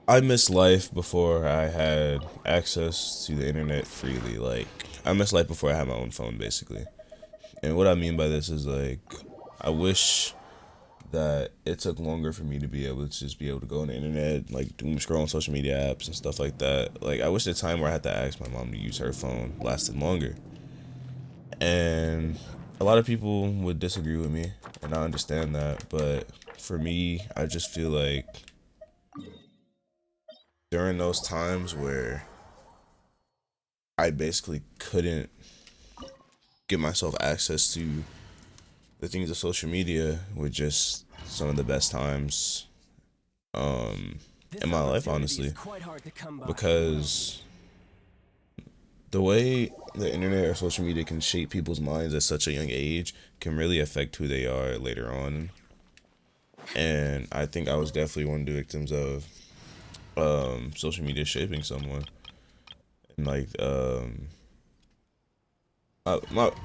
I miss life before I had access to the internet freely. Like, I miss life before I had my own phone, basically. And what I mean by this is like, I wish that it took longer for me to be able to just be able to go on the internet, like doom scroll on social media apps and stuff like that. Like, I wish the time where I had to ask my mom to use her phone lasted longer. And a lot of people would disagree with me, and I understand that. But for me, I just feel like during those times where I basically couldn't give myself access to the things of social media were just some of the best times um in This my life, opportunity is honestly, quite hard to come by. because the way the internet or social media can shape people's minds at such a young age can really affect who they are later on. And I think I was definitely one of the victims of social media shaping someone. And like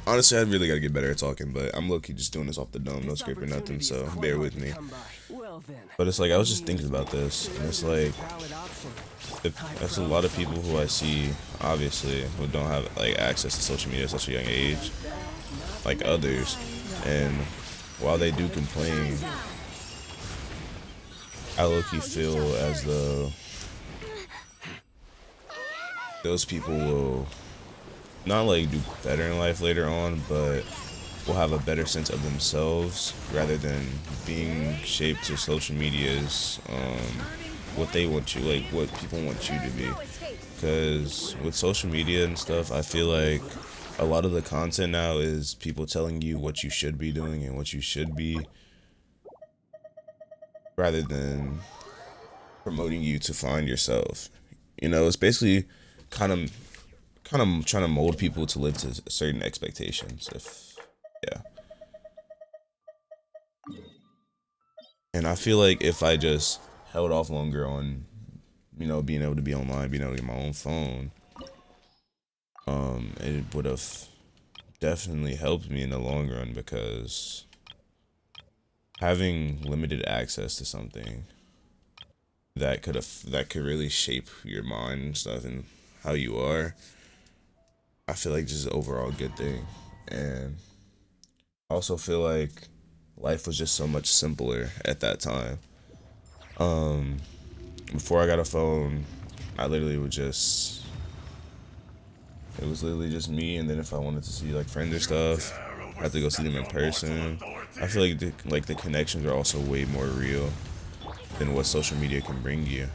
honestly, I really gotta get better at talking, but I'm low key just doing this off the dome, no This script or nothing, opportunity is so quite bear hard with to me. come by. Well then, But it's like I let was me just thinking about this, and it's consider like a valid option. there's a lot of people who I see, obviously, who don't have like access to social media at such a young age, like others, and while they do complain, I low key feel as though those people will not like do better in life later on, but will have a better sense of themselves rather than being shaped to social media's what they want you, like what people want you to be. Because with social media and stuff, I feel like a lot of the content now is people telling you what you should be doing and what you should be, rather than promoting you to find yourself. You know, it's basically kind of trying to mold people to live to certain expectations. If yeah, and I feel like if I just held off longer on, being able to be online, being able to get my own phone, it would have definitely helped me in the long run, because having limited access to something that could really shape your mind and stuff and how you are, I feel like just overall good thing. And I also feel like life was just so much simpler at that time. Um, Before I got a phone, I literally would just it was literally just me, and then if I wanted to see like friends or stuff, I had to go see them in person. I feel like the connections are also way more real than what social media can bring you.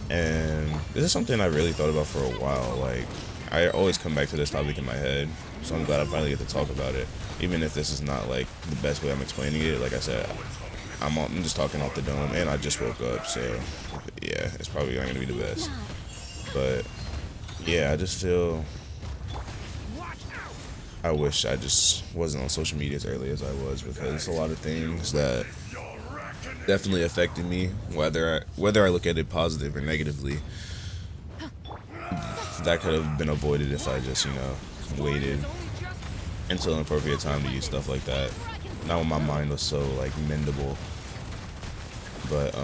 And this is something I really thought about for a while. Like, I always come back to this topic in my head, so I'm glad I finally get to talk about it. Even if this is not like the best way I'm explaining it. Like I said, I'm just talking off the dome, and I just woke up, so yeah, it's probably not gonna be the best. But yeah, I just feel I wish I just wasn't on social media as early as I was, because it's a lot of things that definitely affected me, whether I look at it positive or negatively. That could have been avoided if I just, waited until an appropriate time to use stuff like that. Not when my mind was so like mendable. But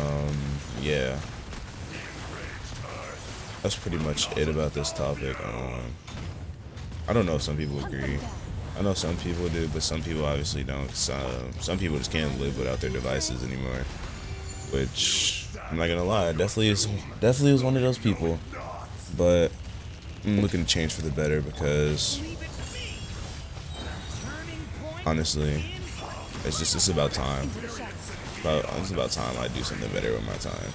yeah, that's pretty much it about this topic. I don't know if some people agree. I know some people do, but some people obviously don't. Some people just can't live without their devices anymore. Which I'm not gonna lie, definitely is one of those people. But I'm looking to change for the better, because honestly, it's about time. It's about time I do something better with my time.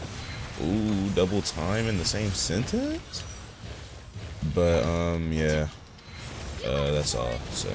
Ooh, double time in the same sentence? But yeah, that's all. So.